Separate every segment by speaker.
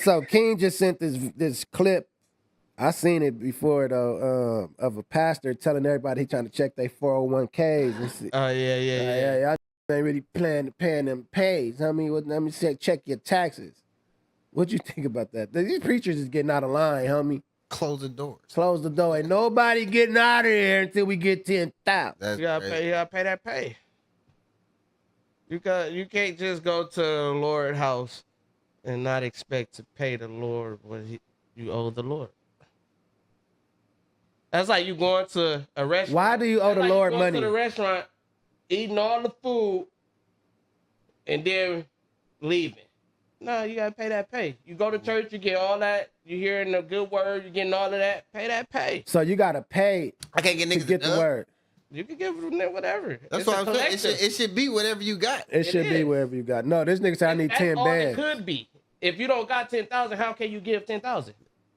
Speaker 1: So King just sent this clip. I seen it before though, of a pastor telling everybody he trying to check their 401ks and see.
Speaker 2: Oh yeah.
Speaker 1: Y'all ain't really paying them pays. I mean, let me say, check your taxes. What you think about that? These preachers is getting out of line, homie.
Speaker 3: Close the doors.
Speaker 1: Close the door. Ain't nobody getting out of here until we get 10,000.
Speaker 2: You gotta pay that pay. You can't just go to the Lord house and not expect to pay the Lord what you owe the Lord. That's like you going to a restaurant.
Speaker 1: Why do you owe the Lord money?
Speaker 2: Going to the restaurant, eating all the food, and then leaving. No, you gotta pay that pay. You go to church, you get all that. You hearing the good word, you getting all of that. Pay that pay.
Speaker 1: So you gotta pay.
Speaker 3: I can't get niggas
Speaker 1: to get the word.
Speaker 2: You can give them whatever.
Speaker 3: That's what I'm saying. It should be whatever you got.
Speaker 1: It should be wherever you got. No, this nigga said I need 10 bands.
Speaker 2: It could be. If you don't got 10,000, how can you give 10,000?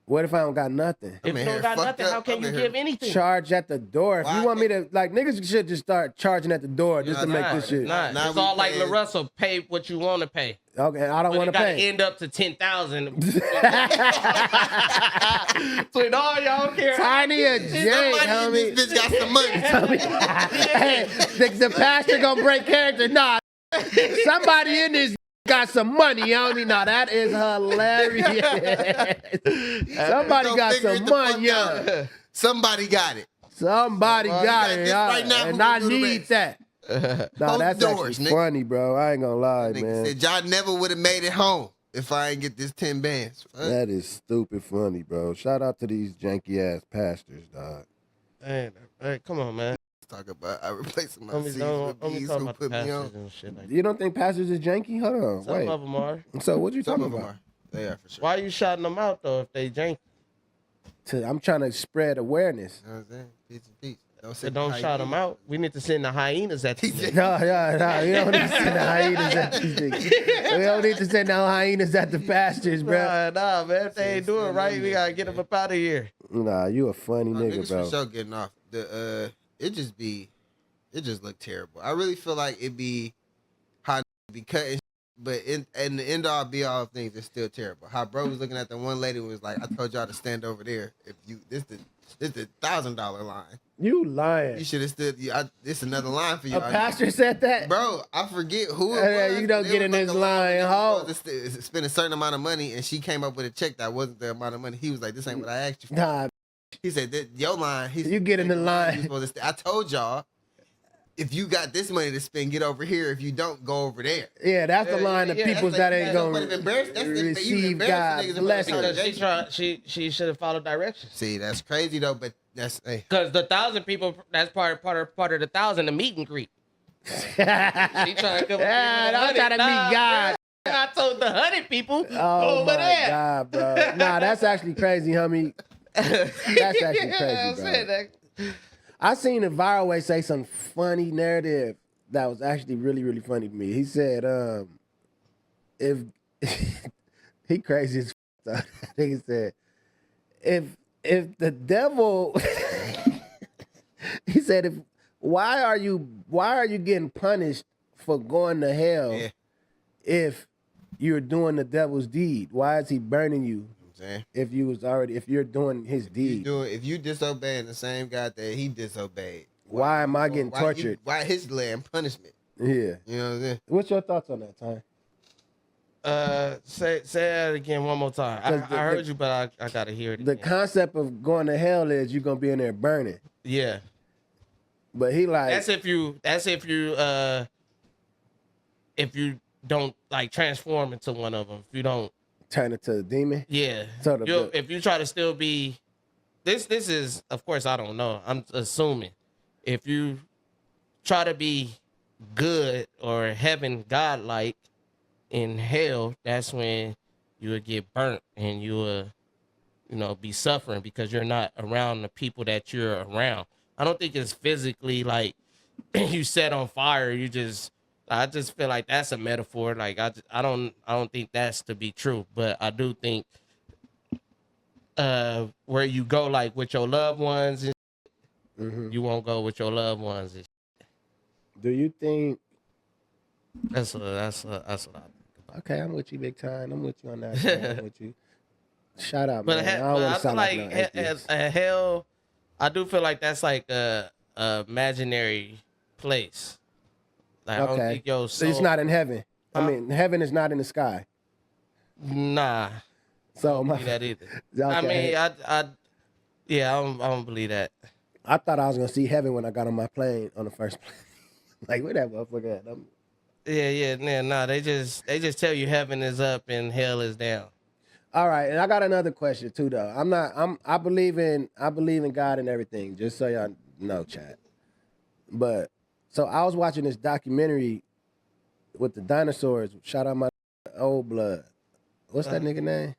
Speaker 1: What if I don't got nothing?
Speaker 2: If you don't got nothing, how can you give anything?
Speaker 1: Charge at the door. If you want me to, like, niggas should just start charging at the door just to make this shit.
Speaker 2: It's all like LaRussell, pay what you want to pay.
Speaker 1: Okay, I don't want to pay.
Speaker 2: End up to 10,000. So all y'all care.
Speaker 1: Tiny a J, homie.
Speaker 3: This bitch got some money.
Speaker 1: Hey, the pastor gonna break character. Nah, somebody in this got some money, homie. Nah, that is hilarious. Somebody got some money,
Speaker 3: Somebody got it.
Speaker 1: Somebody got it,
Speaker 3: right now,
Speaker 1: and I need that. Nah, that's actually funny, bro. I ain't gonna lie, man.
Speaker 3: Said y'all never would have made it home if I ain't get this 10 bands.
Speaker 1: That is stupid funny, bro. Shout out to these janky ass pastors, dog.
Speaker 2: Hey, come on, man.
Speaker 3: Talk about I replacing my seeds with bees who put me on.
Speaker 1: You don't think pastors is janky? Hold on,
Speaker 2: Some
Speaker 1: wait.
Speaker 2: of them are.
Speaker 1: So what you talking about?
Speaker 3: They are for sure.
Speaker 2: Why you shouting them out though if they janky?
Speaker 1: I'm trying to spread awareness.
Speaker 3: You know what I'm saying? Peace and peace.
Speaker 2: Don't shout them out. We need to send the hyenas at these niggas.
Speaker 1: No. You don't need to send the hyenas at these niggas. We don't need to send no hyenas at the pastors, bro.
Speaker 2: Nah, man. If they ain't doing right, we gotta get them up out of here.
Speaker 1: Nah, you a funny nigga,
Speaker 3: niggas
Speaker 1: bro.
Speaker 3: for sure getting off. It just look terrible. I really feel like it be how be cutting, but in the end all be all of things, it's still terrible. How bro was looking at the one lady was like, I told y'all to stand over there. If you this the $1,000 line.
Speaker 1: You lying.
Speaker 3: You should have stood. This another line for you.
Speaker 1: A pastor said that?
Speaker 3: Bro, I forget who it was.
Speaker 1: You don't get in this line, ho.
Speaker 3: Spend a certain amount of money, and she came up with a check that wasn't the amount of money. He was like, this ain't what I asked you for.
Speaker 1: Nah.
Speaker 3: He said, your line.
Speaker 1: You get in the line.
Speaker 3: I told y'all, if you got this money to spend, get over here. If you don't, go over there.
Speaker 1: Yeah, that's the line of people that ain't going to receive God's blessing.
Speaker 2: Because she should have followed directions.
Speaker 3: See, that's crazy, though, but that's...
Speaker 2: Because the 1,000 people, that's part of the 1,000, the meet and greet. She trying to come
Speaker 1: I'm trying to meet God.
Speaker 2: I told the 100 people
Speaker 1: over
Speaker 2: there.
Speaker 1: God, bro. Nah, that's actually crazy, homie. That's actually crazy, bro. I seen a viral way say some funny narrative that was actually really, really funny to me. He said, if he crazy as fuck. He said, if the devil, he said, why are you getting punished for going to hell if you're doing the devil's deed? Why is he burning you? If you're doing his deed,
Speaker 3: if you disobeying the same God that he disobeyed,
Speaker 1: why am I getting tortured?
Speaker 3: Why his land punishment?
Speaker 1: Yeah,
Speaker 3: you know what I'm saying.
Speaker 1: What's your thoughts on that, Ty?
Speaker 2: Say that again one more time. I heard you, but I gotta hear it.
Speaker 1: The concept of going to hell is you're gonna be in there burning.
Speaker 2: Yeah,
Speaker 1: but he like
Speaker 2: that's if you don't like transform into one of them. If you don't
Speaker 1: turn into a demon.
Speaker 2: Yeah.
Speaker 1: So
Speaker 2: if you try to still be, this is, of course, I don't know. I'm assuming if you try to be good or heaven godlike in hell, that's when you would get burnt and you will, be suffering because you're not around the people that you're around. I don't think it's physically like you set on fire. I just feel like that's a metaphor. Like I don't think that's to be true, but I do think where you go like with your loved ones, and you won't go with your loved ones. And
Speaker 1: do you think
Speaker 2: that's what I think about
Speaker 1: Okay, I'm with you big time. I'm with you on that. Man. I'm with you. Shout out,
Speaker 2: But,
Speaker 1: man. I don't want to
Speaker 2: feel
Speaker 1: sound like no atheist.
Speaker 2: hell, I do feel like that's like a imaginary place. Like, I don't
Speaker 1: Okay.
Speaker 2: think your
Speaker 1: So it's
Speaker 2: soul-
Speaker 1: not in heaven. I
Speaker 2: Huh?
Speaker 1: mean, heaven is not in the sky.
Speaker 2: Nah,
Speaker 1: So
Speaker 2: I don't believe that either. I
Speaker 1: Okay.
Speaker 2: mean, I don't believe that.
Speaker 1: I thought I was gonna see heaven when I got on my plane on the first plane. Like, where that motherfucker at?
Speaker 2: Nah. They just tell you heaven is up and hell is down.
Speaker 1: All right, and I got another question too, though. I believe in God and everything. Just so y'all know, chat. But so I was watching this documentary with the dinosaurs. Shout out my old blood. What's that nigga name?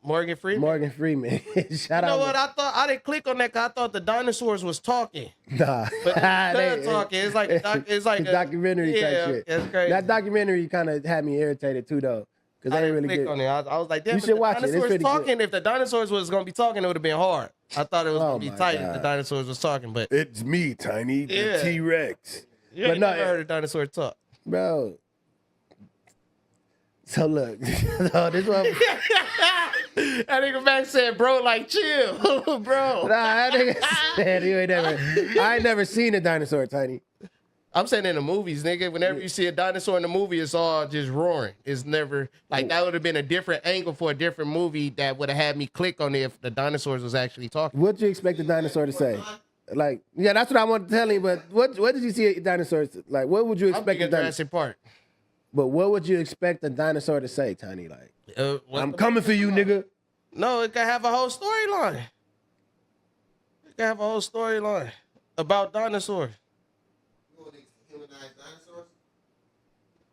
Speaker 2: Morgan Freeman.
Speaker 1: Morgan Freeman. Shout
Speaker 2: You know
Speaker 1: out.
Speaker 2: what? I thought I didn't click on that because I thought the dinosaurs was talking.
Speaker 1: Nah.
Speaker 2: But they're talking. It's like
Speaker 1: the documentary type shit.
Speaker 2: That's crazy.
Speaker 1: That documentary kind of had me irritated too, though, because I didn't really
Speaker 2: click
Speaker 1: get.
Speaker 2: on it. I was like, damn,
Speaker 1: You
Speaker 2: if
Speaker 1: should
Speaker 2: the
Speaker 1: watch it. It's
Speaker 2: dinosaurs
Speaker 1: pretty
Speaker 2: talking.
Speaker 1: good.
Speaker 2: If the dinosaurs was gonna be talking, it would have been hard. I thought it was gonna be
Speaker 1: my
Speaker 2: tight if the
Speaker 1: God.
Speaker 2: dinosaurs was talking, but
Speaker 1: It's me, Tiny, the
Speaker 2: Yeah.
Speaker 1: T-Rex.
Speaker 2: you
Speaker 1: But
Speaker 2: ain't
Speaker 1: no,
Speaker 2: never heard a dinosaur talk.
Speaker 1: bro. So look, so this one.
Speaker 2: That nigga back said, bro, like chill, bro.
Speaker 1: Nah, that nigga said you ain't never. I ain't never seen a dinosaur, Tiny.
Speaker 2: I'm saying in the movies, nigga, whenever you see a dinosaur in the movie, it's all just roaring. It's never like that would have been a different angle for a different movie that would have had me click on it if the dinosaurs was actually talking.
Speaker 1: What'd you expect the dinosaur to say? Like, yeah, that's what I wanted to tell you. But what did you see a dinosaur like? What would you
Speaker 2: I'm
Speaker 1: expect
Speaker 2: thinking
Speaker 1: the dinosaur?
Speaker 2: Jurassic Park.
Speaker 1: But what would you expect the dinosaur to say, Tiny? Like,
Speaker 2: What's
Speaker 1: I'm
Speaker 2: the
Speaker 1: coming
Speaker 2: movie
Speaker 1: for you,
Speaker 2: about?
Speaker 1: nigga.
Speaker 2: No, it can have a whole storyline. It can have a whole storyline about dinosaurs.
Speaker 3: You want to humanize dinosaurs?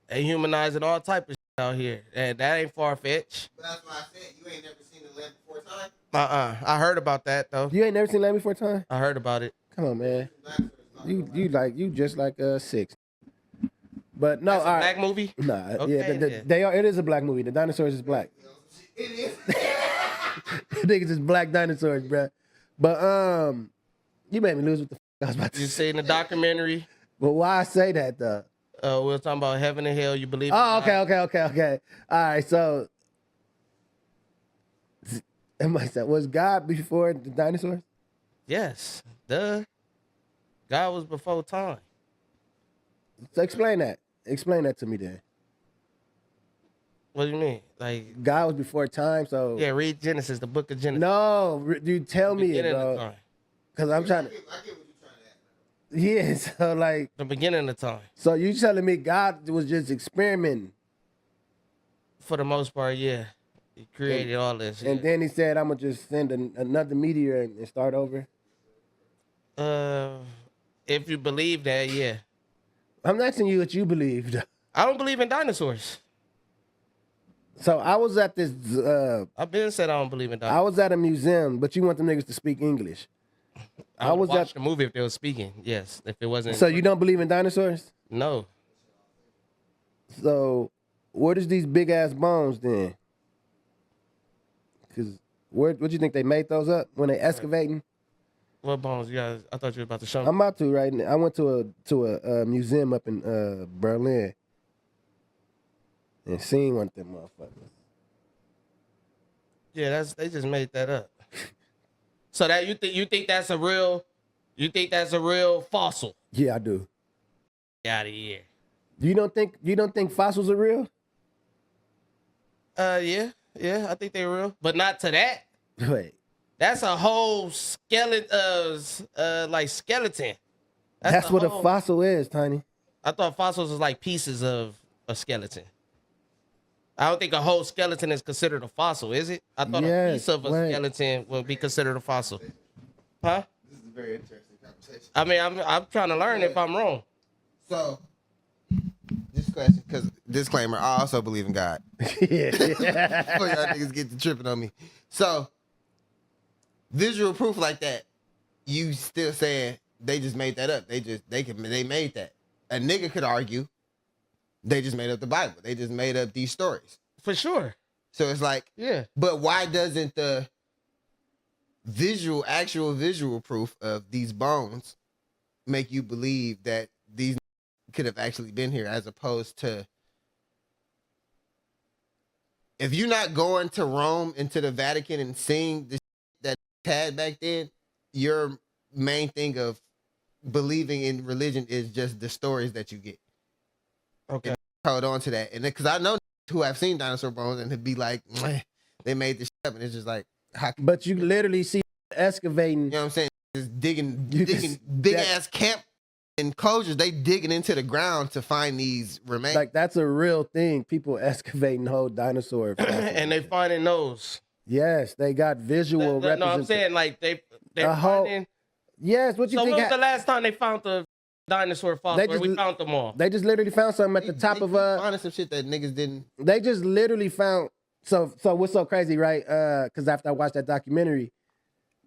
Speaker 2: They humanizing all type of shit out here. And that ain't far fetched.
Speaker 3: But that's why I said you ain't never seen the land before time.
Speaker 2: I heard about that though.
Speaker 1: You ain't never seen Land Before Time?
Speaker 2: I heard about it.
Speaker 1: Come on, man.
Speaker 3: Dinosaurs,
Speaker 1: You just like 6. But no,
Speaker 2: That's a
Speaker 1: all
Speaker 2: black
Speaker 1: right.
Speaker 2: movie.
Speaker 1: Nah,
Speaker 2: Okay,
Speaker 1: yeah,
Speaker 2: then.
Speaker 1: they are. It is a black movie. The dinosaurs is black.
Speaker 3: It is.
Speaker 1: Niggas is black dinosaurs, bruh. But you made me lose what the I was about to
Speaker 2: You
Speaker 1: say.
Speaker 2: see in the documentary,
Speaker 1: But why I say that though?
Speaker 2: we were talking about heaven and hell. You believe?
Speaker 1: Oh,
Speaker 2: in God?
Speaker 1: okay. All right, so was God before the dinosaurs?
Speaker 2: Yes. Duh. God was before time.
Speaker 1: So explain that. Explain that to me then.
Speaker 2: What do you mean? Like,
Speaker 1: God was before time, so
Speaker 2: yeah, read Genesis, the book of Genesis.
Speaker 1: no, you tell me it,
Speaker 2: Beginning of
Speaker 1: bro.
Speaker 2: time.
Speaker 1: Because I'm trying to.
Speaker 3: I get what you're trying to ask.
Speaker 1: Yeah, so like,
Speaker 2: The beginning of time.
Speaker 1: so you telling me God was just experimenting,
Speaker 2: For the most part, yeah. He created all this.
Speaker 1: and
Speaker 2: Yeah.
Speaker 1: then He said, "I'm gonna just send another meteor and start over."
Speaker 2: If you believe that, yeah.
Speaker 1: I'm asking you what you believed.
Speaker 2: I don't believe in dinosaurs.
Speaker 1: So I was at this.
Speaker 2: I've been said I don't believe in
Speaker 1: I
Speaker 2: dinosaurs.
Speaker 1: was at a museum, but you want them niggas to speak English.
Speaker 2: I would
Speaker 1: was
Speaker 2: watch
Speaker 1: at-
Speaker 2: the movie if they were speaking. Yes, if it wasn't.
Speaker 1: So you don't believe in dinosaurs?
Speaker 2: No.
Speaker 1: So what is these big ass bones then? Because what do you think they made those up when they excavating?
Speaker 2: What bones? You guys? I thought you were about to show me.
Speaker 1: I'm about to right now. I went to a museum up in Berlin and seen one of them motherfuckers.
Speaker 2: Yeah, they just made that up. So that you think that's a real fossil?
Speaker 1: Yeah, I do.
Speaker 2: Get out of here.
Speaker 1: You don't think fossils are real?
Speaker 2: Yeah, I think they're real, but not to that.
Speaker 1: Wait.
Speaker 2: That's a whole skeleton, like skeleton.
Speaker 1: That's what a
Speaker 2: whole-
Speaker 1: fossil is, Tiny.
Speaker 2: I thought fossils was like pieces of a skeleton. I don't think a whole skeleton is considered a fossil, is it? I thought a
Speaker 1: Yes,
Speaker 2: piece of a
Speaker 1: wait.
Speaker 2: skeleton would be considered a fossil. Huh?
Speaker 3: This is a very interesting conversation.
Speaker 2: I mean, I'm trying to learn if I'm wrong.
Speaker 3: So, this question, because disclaimer, I also believe in God.
Speaker 1: Yeah.
Speaker 3: Before y'all niggas get to tripping on me. So, visual proof like that, you still saying they just made that up. They made that. A nigga could argue they just made up the Bible. They just made up these stories.
Speaker 2: For sure.
Speaker 3: So it's like,
Speaker 2: Yeah.
Speaker 3: but why doesn't the actual visual proof of these bones make you believe that these could have actually been here as opposed to if you're not going to Rome and to the Vatican and seeing the that had back then, your main thing of believing in religion is just the stories that you get.
Speaker 2: Okay.
Speaker 3: And hold on to that. And because I know who have seen dinosaur bones and it'd be like, they made this shit up, and it's just like,
Speaker 1: but you literally see excavating.
Speaker 3: You know what I'm saying? Just digging big ass camp enclosures. They digging into the ground to find these remains.
Speaker 1: Like that's a real thing. People excavating whole dinosaur
Speaker 2: and they finding those.
Speaker 1: Yes, they got visual.
Speaker 2: No, I'm saying like they finding.
Speaker 1: Yes, what you
Speaker 2: so
Speaker 1: think?
Speaker 2: When was the last time they found the dinosaur fossil? Where we found them all?
Speaker 1: They just literally found something at the top of
Speaker 3: finding some shit that niggas didn't.
Speaker 1: They just literally found. So what's so crazy, right? Because after I watched that documentary,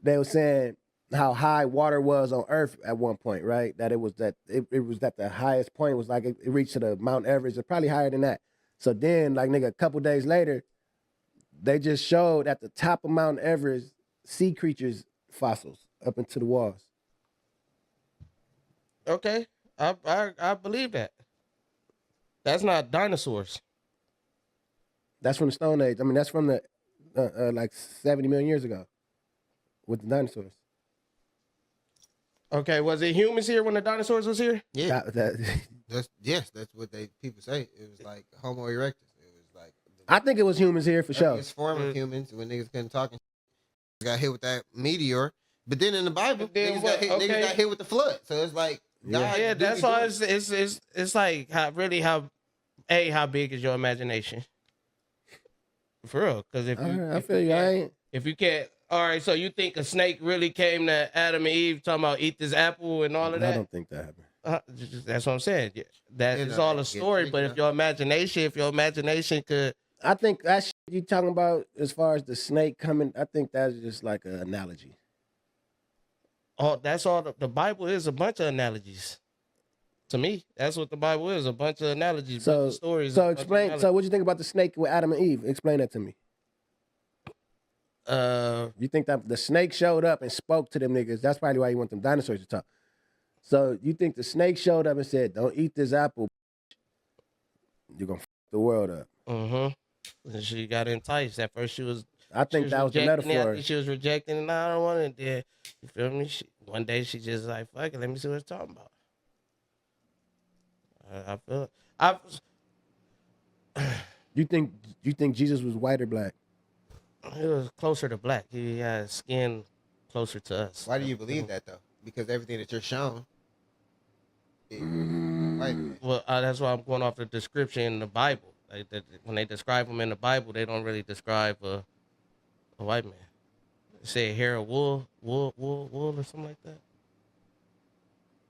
Speaker 1: they were saying how high water was on Earth at one point, right? That it was that the highest point was like it reached to the Mount Everest, or probably higher than that. So then, like nigga, a couple days later, they just showed at the top of Mount Everest sea creatures fossils up into the walls.
Speaker 2: Okay, I believe that. That's not dinosaurs.
Speaker 1: That's from the Stone Age. I mean, that's from the like 70 million years ago with the dinosaurs.
Speaker 2: Okay, was it humans here when the dinosaurs was here?
Speaker 3: Yeah, that's what people say. It was like Homo erectus. It was like
Speaker 1: I think it was humans here for sure.
Speaker 3: It's form of humans when niggas couldn't talk and got hit with that meteor. But then in the Bible, niggas got hit with the flood. So it's like
Speaker 2: yeah, that's why it's like how big is your imagination? For real, because if you can't, all right. So you think a snake really came to Adam and Eve talking about eat this apple and all of that?
Speaker 1: I don't think that happened.
Speaker 2: That's what I'm saying. That is all a story. But if your imagination could,
Speaker 1: I think that shit you talking about as far as the snake coming, I think that's just like an analogy.
Speaker 2: Oh, that's all. The Bible is a bunch of analogies. To me, that's what the Bible is, a bunch of analogies, bunch of stories.
Speaker 1: So explain. So what you think about the snake with Adam and Eve? Explain that to me. You think that the snake showed up and spoke to them niggas? That's probably why you want them dinosaurs to talk. So you think the snake showed up and said, "Don't eat this apple. You're gonna f the world up."
Speaker 2: And she got enticed. At first, she was.
Speaker 1: I think that was the metaphor.
Speaker 2: She was rejecting, and I don't want it. Then you feel me? One day she just like, "Fuck it, let me see what it's talking about." I feel it.
Speaker 1: You think Jesus was white or black?
Speaker 3: Mm-hmm.
Speaker 2: He was closer to black. He had skin closer to us.
Speaker 3: Why do you believe that though? Because everything that you're shown.
Speaker 2: Well, that's why I'm going off the description in the Bible. When they describe him in the Bible, they don't really describe a white man. They say hair of wool or something like that.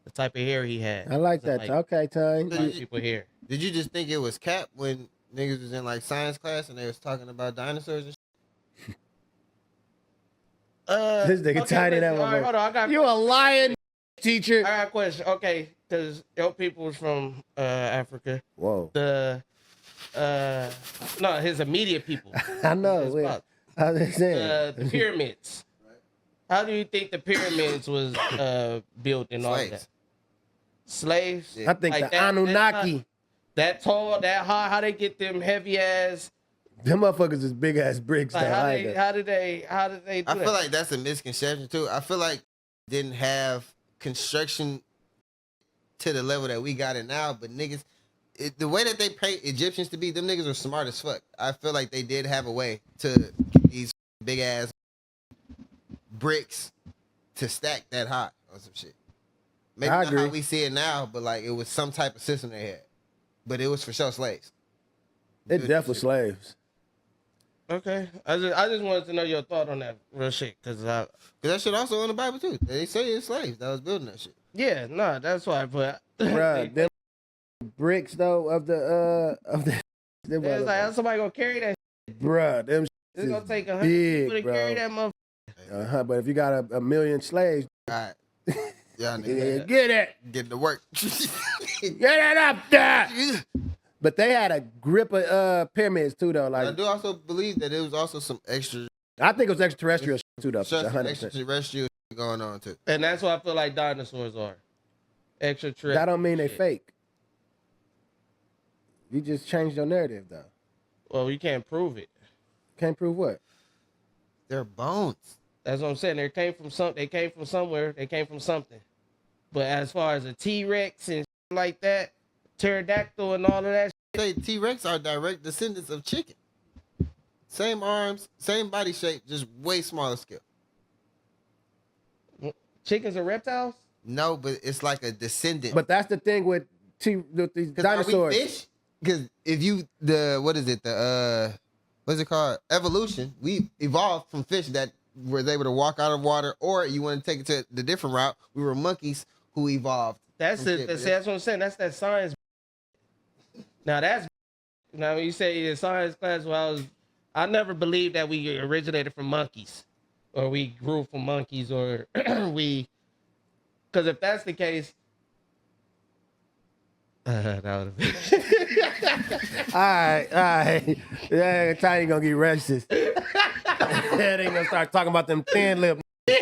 Speaker 2: The type of hair he had.
Speaker 1: I like that. Okay, Ty.
Speaker 2: People hair.
Speaker 3: Did you just think it was cap when niggas was in like science class and they was talking about dinosaurs and shit?
Speaker 1: This nigga tiny that one.
Speaker 2: Hold on,
Speaker 1: you a lying teacher.
Speaker 2: I got a question. Okay, because your people was from Africa.
Speaker 1: Whoa.
Speaker 2: His immediate people.
Speaker 1: I know. How they saying?
Speaker 2: The pyramids. How do you think the pyramids was built and all that? Slaves?
Speaker 1: I think like the Anunnaki.
Speaker 2: That tall, that high, how they get them heavy ass?
Speaker 1: Them motherfuckers is big ass bricks.
Speaker 2: Like how did they do that?
Speaker 3: I feel like that's a misconception too. I feel like didn't have construction to the level that we got it now, but niggas, the way that they pay Egyptians to be, them niggas are smart as fuck. I feel like they did have a way to get these big ass bricks to stack that high or some shit. Maybe not how we see it now, but like it was some type of system they had. But it was for sure slaves.
Speaker 1: It definitely slaves.
Speaker 2: Okay, I just wanted to know your thought on that real shit, cause that
Speaker 3: shit also in the Bible too. They say it's slaves that was building that shit.
Speaker 2: Yeah, no, that's why. But
Speaker 1: bruh, them bricks though of the
Speaker 2: it's like how somebody gonna carry that
Speaker 1: shit? Bruh, them
Speaker 2: it's gonna take 100 people to carry that motherfucker.
Speaker 1: But if you got a million slaves,
Speaker 3: all right. Yeah, nigga.
Speaker 1: Get it.
Speaker 3: Get to work.
Speaker 1: Get it up there. But they had a grip of pyramids too, though. Like
Speaker 3: I do also believe that it was also some extra.
Speaker 1: I think it was extraterrestrial too, though.
Speaker 3: Some extraterrestrial going on too.
Speaker 2: And that's what I feel like dinosaurs are. Extraterrestrial.
Speaker 1: That don't mean they fake. You just changed your narrative, though.
Speaker 2: Well, you can't prove it.
Speaker 1: Can't prove what?
Speaker 3: They're bones.
Speaker 2: That's what I'm saying. They came from somewhere. They came from something. But as far as a T-Rex and like that, pterodactyl and all of that,
Speaker 3: Say T-Rex are direct descendants of chicken. Same arms, same body shape, just way smaller scale.
Speaker 2: chickens are reptiles.
Speaker 3: No, but it's like a descendant.
Speaker 1: But that's the thing with these dinosaurs.
Speaker 3: Fish? Because if you what's it called? Evolution. We evolved from fish that was able to walk out of water, or you want to take it to the different route. We were monkeys who evolved.
Speaker 2: That's what I'm saying. That's that science. Now when you say in science class, I never believed that we originated from monkeys, or we grew from monkeys, or because if that's the case, that would have been.
Speaker 1: All right. Yeah, Tiny gonna get racist. They gonna start talking about them thin lip. All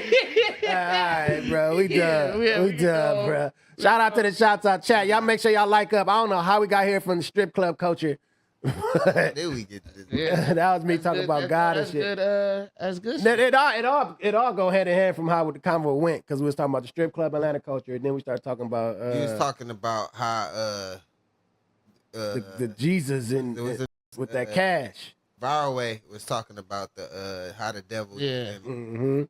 Speaker 1: right, bro. We done. We done, bro. Shout out to the Shouts Out chat. Y'all make sure y'all like up. I don't know how we got here from the strip club culture.
Speaker 3: Then we get to this.
Speaker 1: Yeah. That was me talking about God and shit.
Speaker 2: That's good.
Speaker 1: It all go hand in hand from how the convo went, because we was talking about the strip club Atlanta culture, and then we started talking about
Speaker 3: He was talking about how
Speaker 1: the Jesus with that cash.
Speaker 3: Faraway was talking about the how the devil.
Speaker 2: Yeah.
Speaker 1: Mm-hmm.